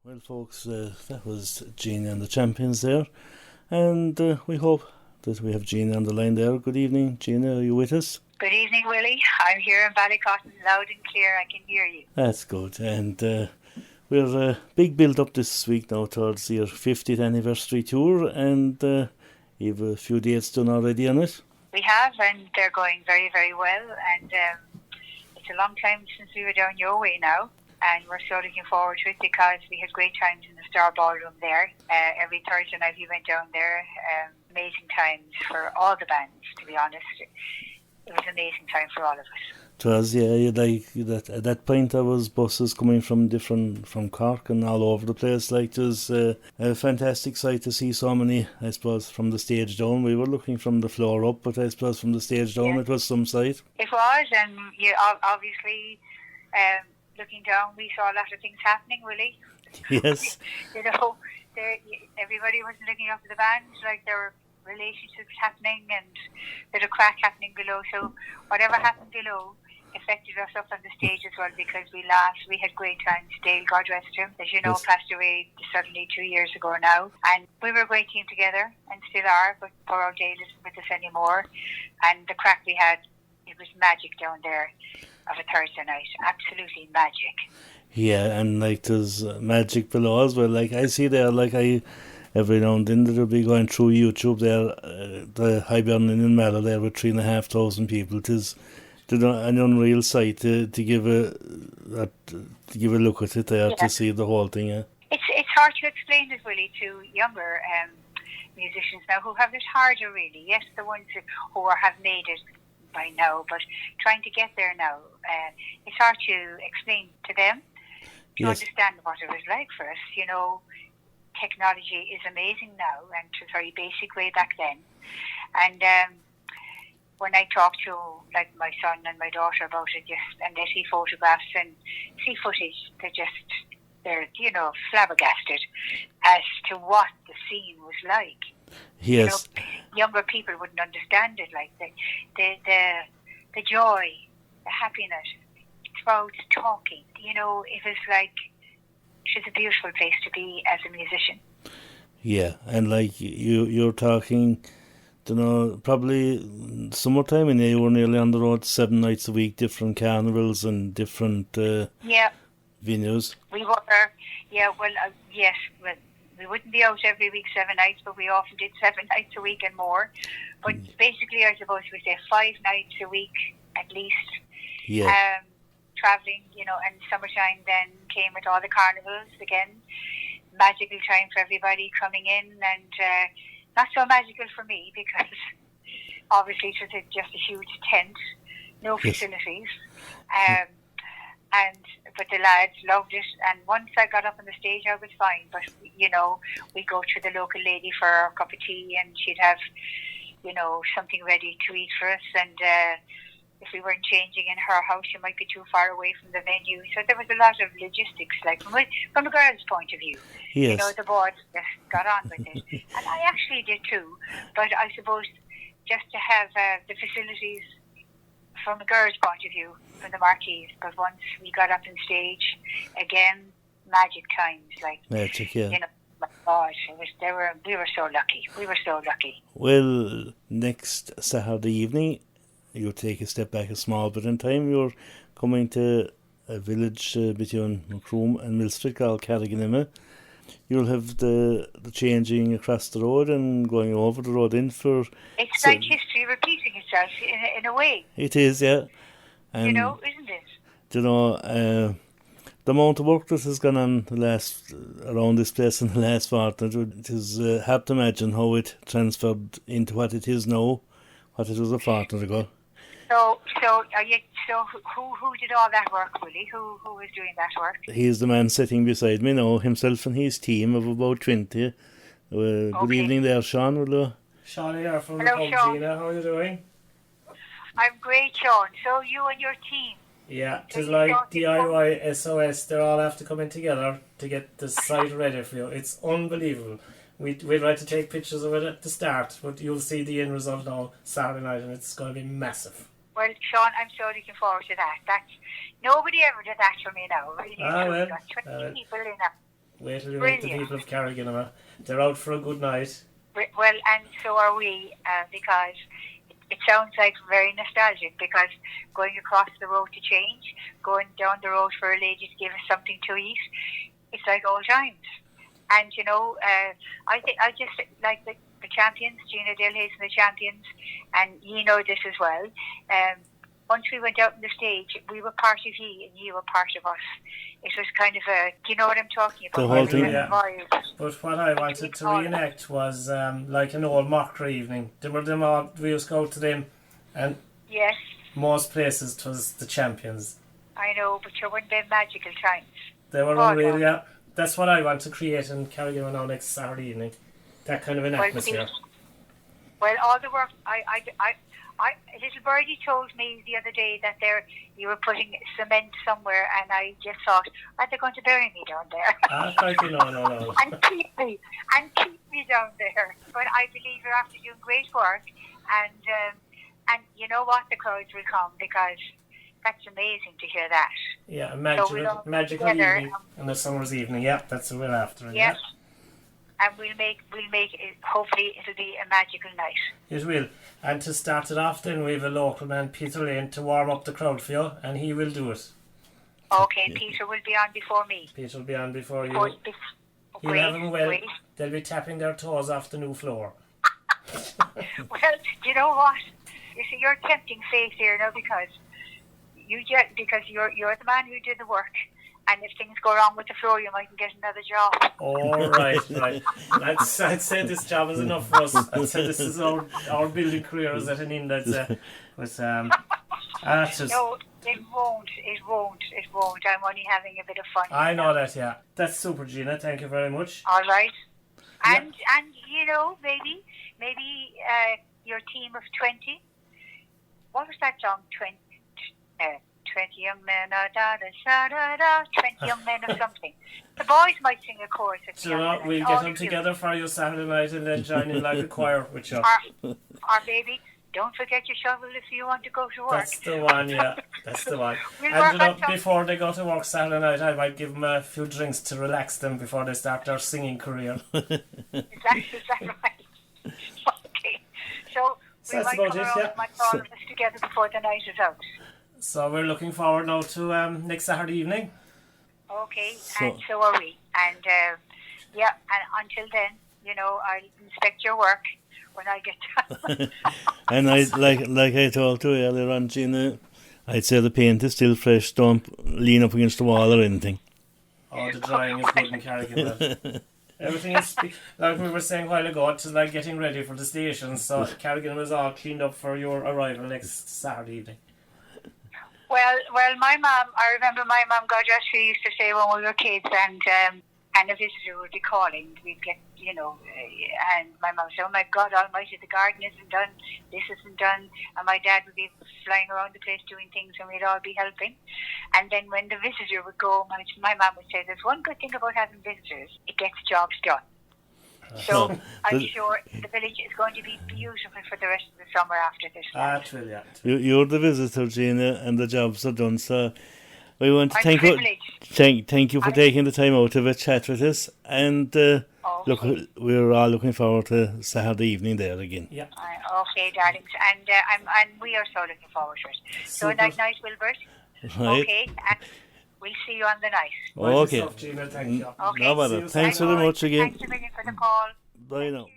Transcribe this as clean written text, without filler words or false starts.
Well, folks, that was Gina and the champions there, and we hope that we have Gina on the line there. Good evening, Gina. Are you with us? Good evening, Willie. I'm here in Ballycotton, loud and clear. I can hear you. That's good, and we're big build up this week now towards your 50th anniversary tour, and you have a few dates done already on it. We have, and they're going very, very well. And it's a long time since we were down your way now. And we're so looking forward to it because we had great times in the Star Ballroom there. Every Thursday night we went down there. Amazing times for all the bands, to be honest. It was an amazing time for all of us. It was, yeah, like that. At that point, there was buses coming from Cork and all over the place. Like, it was a fantastic sight to see so many. I suppose from the stage down, we were looking from the floor up, but I suppose from the stage down, It was some sight. It was, and obviously. Looking down, we saw a lot of things happening, Willie. Yes. Everybody was looking up at the band, like there were relationships happening and there's a crack happening below. So whatever happened below affected us up on the stage as well, because we laughed. We had great times. Dale, God rest him, as you know, passed away suddenly 2 years ago now. And we were a great team together and still are, but poor old Dale isn't with us anymore. And the crack we had, it was magic down there. Of a Thursday night, absolutely magic. Yeah, and like there's magic below as well. Like I see there, every now and then they'll be going through YouTube there, the Hibernian in Mallow there with 3,500 people. It is an unreal sight to give a look at it there, to see the whole thing. Yeah. It's hard to explain it, Willie, to younger musicians now who have it harder, really. Yes, the ones who have made it by now, but trying to get there now, it's hard to explain to them to understand what it was like for us. You know, technology is amazing now, and it was very basic way back then. And when I talk to like my son and my daughter about it, and they see photographs and see footage, they're flabbergasted as to what the scene was like. Yes. Younger people wouldn't understand it, like the joy, the happiness. It's about talking. It was like, it's a beautiful place to be as a musician. Yeah, and like you're talking, probably summertime, and you were nearly on the road 7 nights a week, different carnivals and different venues. We were, yes, we wouldn't be out every week 7 nights, but we often did 7 nights a week and more. But basically, I suppose we say 5 nights a week at least. Yeah. Traveling, and summertime then came with all the carnivals again. Magical time for everybody coming in, and not so magical for me because obviously it was just a huge tent, no facilities. But the lads loved it, and once I got up on the stage I was fine, but we'd go to the local lady for a cup of tea and she'd have something ready to eat for us, and if we weren't changing in her house she might be too far away from the venue, so there was a lot of logistics, like from a girl's point of view. The boys just got on with it and I actually did too, but I suppose just to have the facilities from a girl's point of view, from the Marquee. But once we got up on stage, again, magic times. Like, magic, yeah. My God, we were so lucky. We were so lucky. Well, next Saturday evening, you take a step back a small bit in time. You're coming to a village between Macroom and Millstreet called Carriganima. You'll have the changing across the road and going over the road in for... It's like history repeating itself in a way. It is, yeah. And, isn't it? The amount of work that has gone on around this place in the last fortnight, it is hard to imagine how it transferred into what it is now, what it was a fortnight ago. So who did all that work, Willie? Who was doing that work? He's the man sitting beside me now, himself and his team of about 20. Good evening there, Sean. Hello. Sean here from the Pub, Gina. How are you doing? I'm great, Sean. So you and your team? Yeah, it's like DIY SOS. They all have to come in together to get the site ready for you. It's unbelievable. We'd like to take pictures of it at the start, but you'll see the end result now Saturday night, and it's going to be massive. Well, Sean, I'm so looking forward to that. Nobody ever did that for me now. Really. Well. Got 20 people in it. Wait till you meet the people of Carriganima. They're out for a good night. Well, and so are we, because it sounds like very nostalgic, because going across the road to change, going down the road for a lady to give us something to eat, it's like old times. And, you know, I just like the champions, Gina Dilhays and the champions, and you know this as well. Once we went out on the stage, we were part of ye and ye were part of us. It was kind of do you know what I'm talking about? The whole thing. Yeah. But what I wanted to reenact was like an old Marquee evening. We used to go to them, and yes, most places it was the champions. I know, but you weren't them magical times. They were unreal, yeah. That's what I want to create in Carriganima now next Saturday evening. That kind of an atmosphere. Well, all the work, little birdie told me the other day that you were putting cement somewhere, and I just thought, are they going to bury me down there? Crikey, no. and keep me down there. But I believe you're after doing great work, and you know what, the crowds will come, because that's amazing to hear that. Yeah, a magical evening on a summer's evening. Yeah, that's what we're after. Yes. Yeah. And we'll make it, hopefully it'll be a magical night. It will. And to start it off then, we have a local man, Peter Lane, to warm up the crowd for you, and he will do it. Okay, Peter will be on before me. Peter will be on before you. He'll have them well. They'll be tapping their toes off the new floor. Well, you know what? You see, you're tempting fate here now, because you're the man who did the work. And if things go wrong with the floor, you mightn't get another job. Oh, right. I'd say this job is enough for us. I'd say this is our building career is at an end. No, it won't. I'm only having a bit of fun. I know that, yeah. That's super, Gina. Thank you very much. All right. And you know, maybe your team of 20. What was that song? 20 young men, 20 young men or something. The boys might sing a chorus. We'll get them together for you Saturday night and then join in like a choir with you. Or baby, don't forget your shovel if you want to go to work. That's the one, yeah. That's the one. And before they go to work Saturday night, I might give them a few drinks to relax them before they start their singing career. Is that right? Okay. So we might come around and all of us together before the night is out. So we're looking forward now to next Saturday evening. Okay, and so are we. And and until then, you know, I'll inspect your work when I get done. And I like I talked to earlier on, Gina, I'd say the paint is still fresh. Don't lean up against the wall or anything. Oh, the drying is good in Carriganima. Everything is, like we were saying a while ago, it's like getting ready for the station. So Carriganima is all cleaned up for your arrival next Saturday evening. Well, I remember my mum, God rest her, used to say when we were kids, and a visitor would be calling, we'd get, you know, and my mum said, oh my God almighty, the garden isn't done, this isn't done, and my dad would be flying around the place doing things, and we'd all be helping. And then when the visitor would go, my mum would say, there's one good thing about having visitors, it gets jobs done. So I'm sure the village is going to be beautiful for the rest of the summer after this. You're the visitor, Gina, and the jobs are done. So we want to thank you for taking the time out to have a chat with us. And look, we're all looking forward to Saturday evening there again. Yeah. Okay, darlings, and we are so looking forward to it. So a night, Wilbert. Right. Okay, and we'll see you on the night. Okay. Yourself, Gina. Thank you. Okay. No matter. Thanks very much again. Thanks a million for the call. Bye now.